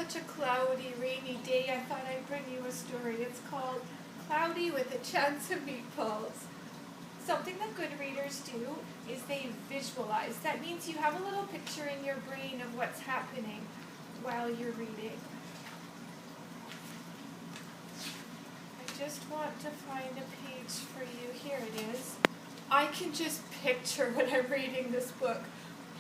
such a cloudy, rainy day, I thought I'd bring you a story. It's called Cloudy with a Chance of Meatballs. Something that good readers do is they visualize. That means you have a little picture in your brain of what's happening while you're reading. I just want to find a page for you. Here it is. I can just picture when I'm reading this book.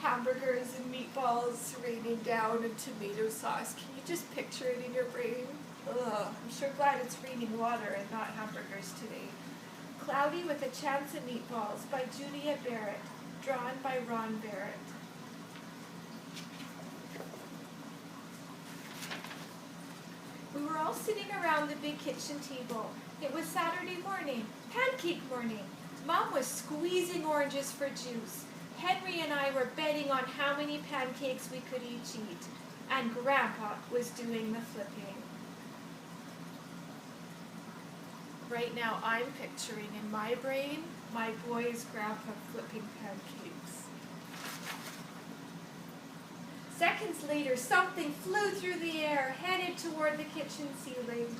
Hamburgers and meatballs raining down and tomato sauce. Can you just picture it in your brain? Ugh, I'm sure glad it's raining water and not hamburgers today. Cloudy with a Chance of Meatballs by Judi Barrett, drawn by Ron Barrett. We were all sitting around the big kitchen table. It was Saturday morning, pancake morning. Mom was squeezing oranges for juice. Henry and I were betting on how many pancakes we could each eat, and Grandpa was doing the flipping. Right now I'm picturing in my brain my boy's grandpa flipping pancakes. Seconds later, something flew through the air, headed toward the kitchen ceiling,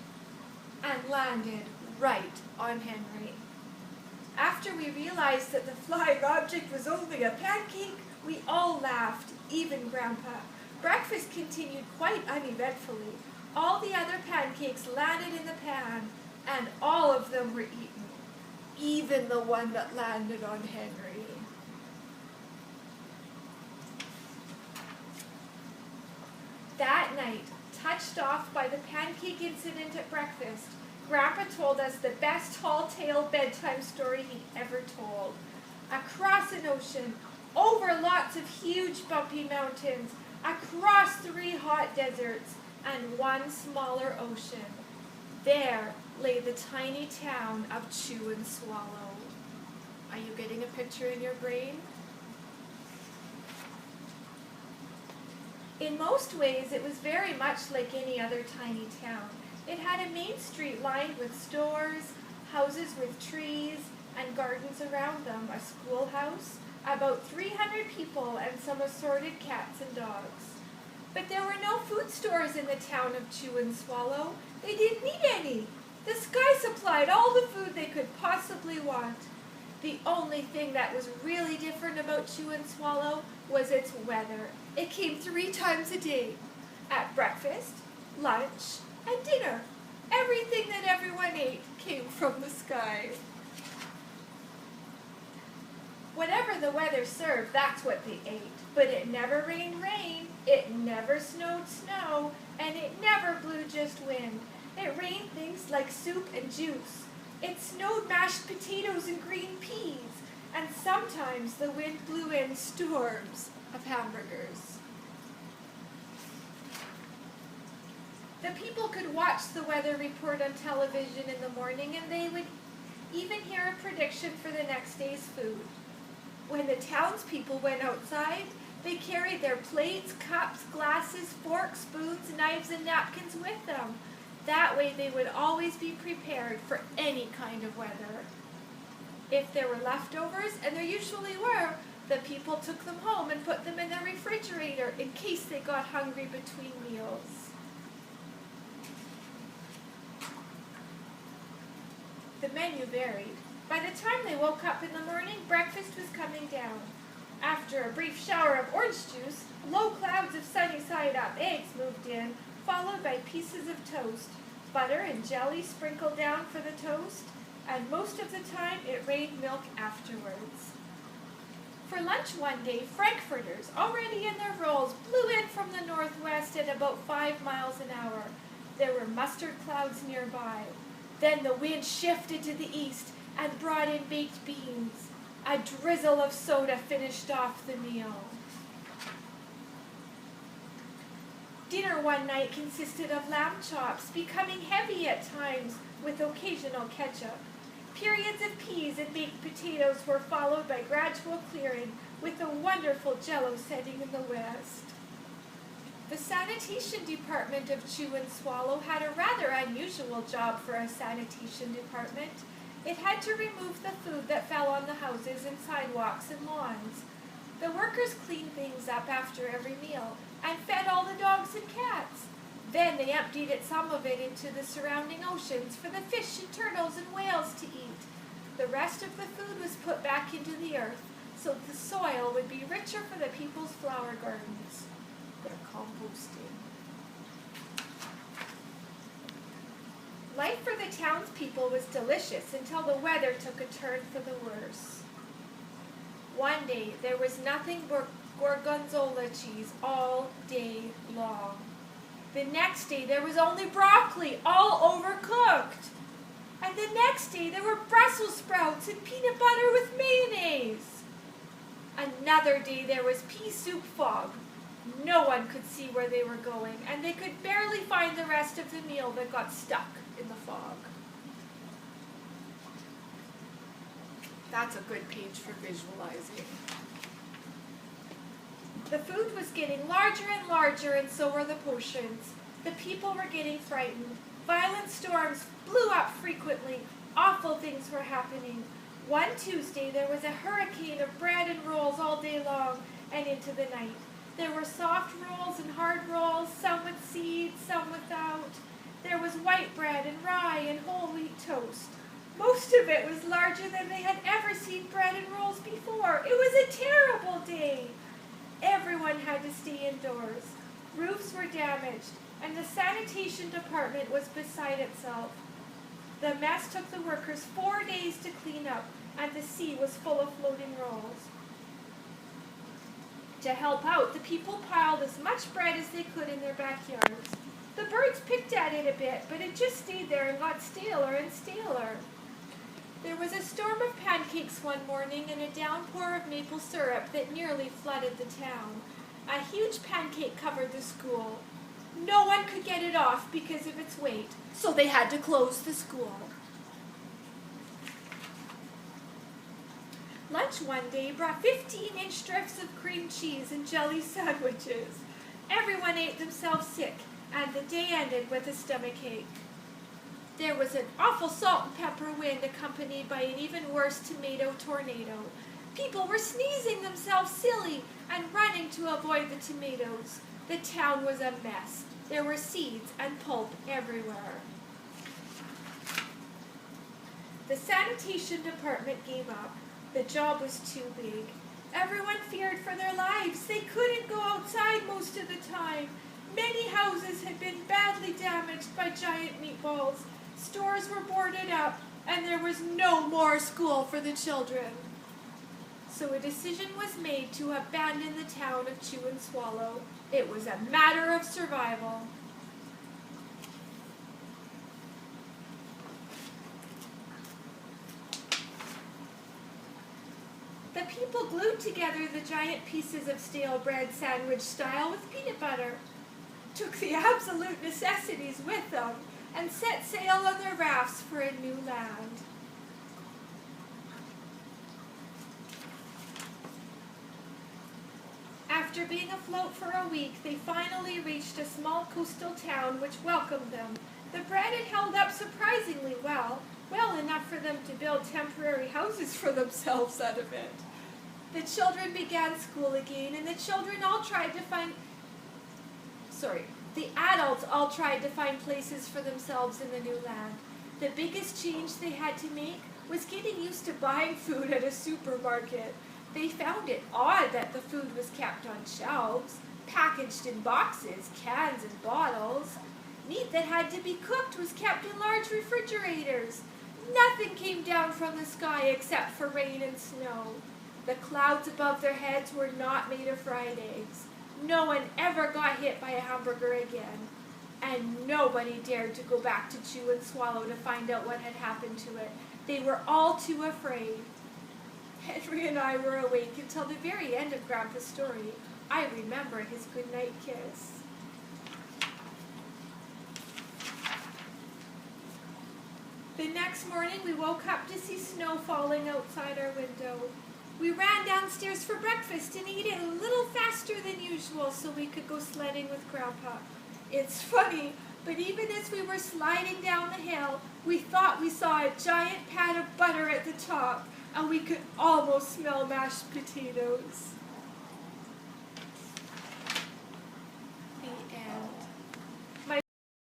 and landed right on Henry. After we realized that the flying object was only a pancake, we all laughed, even Grandpa. Breakfast continued quite uneventfully. All the other pancakes landed in the pan, and all of them were eaten, even the one that landed on Henry. That night, touched off by the pancake incident at breakfast, Grandpa told us the best tall-tale bedtime story he ever told. Across an ocean, over lots of huge bumpy mountains, across 3 hot deserts, and 1 smaller ocean, there lay the tiny town of Chew and Swallow. Are you getting a picture in your brain? In most ways, it was very much like any other tiny town. It had a main street lined with stores, houses with trees, and gardens around them, a schoolhouse, about 300 people, and some assorted cats and dogs. But there were no food stores in the town of Chew and Swallow. They didn't need any. The sky supplied all the food they could possibly want. The only thing that was really different about Chew and Swallow was its weather. It came 3 times a day, at breakfast, lunch, and dinner. Everything that everyone ate came from the sky. Whatever the weather served, that's what they ate. But it never rained rain, it never snowed snow, and it never blew just wind. It rained things like soup and juice. It snowed mashed potatoes and green peas, and sometimes the wind blew in storms of hamburgers. The people could watch the weather report on television in the morning, and they would even hear a prediction for the next day's food. When the townspeople went outside, they carried their plates, cups, glasses, forks, spoons, knives, and napkins with them. That way they would always be prepared for any kind of weather. If there were leftovers, and there usually were, the people took them home and put them in the refrigerator in case they got hungry between meals. The menu varied. By the time they woke up in the morning, breakfast was coming down. After a brief shower of orange juice, low clouds of sunny-side-up eggs moved in, followed by pieces of toast. Butter and jelly sprinkled down for the toast, and most of the time it rained milk afterwards. For lunch one day, frankfurters, already in their rolls, blew in from the northwest at about 5 miles an hour. There were mustard clouds nearby. Then the wind shifted to the east and brought in baked beans. A drizzle of soda finished off the meal. Dinner one night consisted of lamb chops, becoming heavy at times with occasional ketchup. Periods of peas and baked potatoes were followed by gradual clearing, with a wonderful jello setting in the west. The sanitation department of Chew and Swallow had a rather unusual job for a sanitation department. It had to remove the food that fell on the houses and sidewalks and lawns. The workers cleaned things up after every meal and fed all the dogs and cats. Then they emptied some of it into the surrounding oceans for the fish and turtles and whales to eat. The rest of the food was put back into the earth so the soil would be richer for the people's flower gardens. They're composting. Life for the townspeople was delicious until the weather took a turn for the worse. One day there was nothing but gorgonzola cheese all day long. The next day there was only broccoli, all overcooked. And the next day there were Brussels sprouts and peanut butter with mayonnaise. Another day there was pea soup fog. No one could see where they were going, and they could barely find the rest of the meal that got stuck in the fog. That's a good page for visualizing. The food was getting larger and larger, and so were the potions. The people were getting frightened. Violent storms blew up frequently. Awful things were happening. One Tuesday, there was a hurricane of bread and rolls all day long and into the night. There were soft rolls and hard rolls, some with seeds, some without. There was white bread and rye and whole wheat toast. Most of it was larger than they had ever seen bread and rolls before. It was a terrible day. Everyone had to stay indoors. Roofs were damaged, and the sanitation department was beside itself. The mess took the workers 4 days to clean up, and the sea was full of floating rolls. To help out, the people piled as much bread as they could in their backyards. The birds picked at it a bit, but it just stayed there and got staler and staler. There was a storm of pancakes one morning and a downpour of maple syrup that nearly flooded the town. A huge pancake covered the school. No one could get it off because of its weight, so they had to close the school. Lunch one day brought 15-inch strips of cream cheese and jelly sandwiches. Everyone ate themselves sick, and the day ended with a stomachache. There was an awful salt and pepper wind accompanied by an even worse tomato tornado. People were sneezing themselves silly and running to avoid the tomatoes. The town was a mess. There were seeds and pulp everywhere. The sanitation department gave up. The job was too big. Everyone feared for their lives. They couldn't go outside most of the time. Many houses had been badly damaged by giant meatballs. Stores were boarded up, and there was no more school for the children. So a decision was made to abandon the town of Chew and Swallow. It was a matter of survival. The people glued together the giant pieces of stale bread sandwich style with peanut butter, took the absolute necessities with them, and set sail on their rafts for a new land. After being afloat for a week, they finally reached a small coastal town which welcomed them. The bread had held up surprisingly well enough for them to build temporary houses for themselves out of it. The children began school again, and the adults all tried to find places for themselves in the new land. The biggest change they had to make was getting used to buying food at a supermarket. They found it odd that the food was kept on shelves, packaged in boxes, cans, and bottles. Meat that had to be cooked was kept in large refrigerators. Nothing came down from the sky except for rain and snow. The clouds above their heads were not made of fried eggs. No one ever got hit by a hamburger again. And nobody dared to go back to Chew and Swallow to find out what had happened to it. They were all too afraid. Henry and I were awake until the very end of Grandpa's story. I remember his goodnight kiss. The next morning we woke up to see snow falling outside our window. We ran downstairs for breakfast and ate it a little faster than usual so we could go sledding with Grandpa. It's funny, but even as we were sliding down the hill, we thought we saw a giant pat of butter at the top, and we could almost smell mashed potatoes.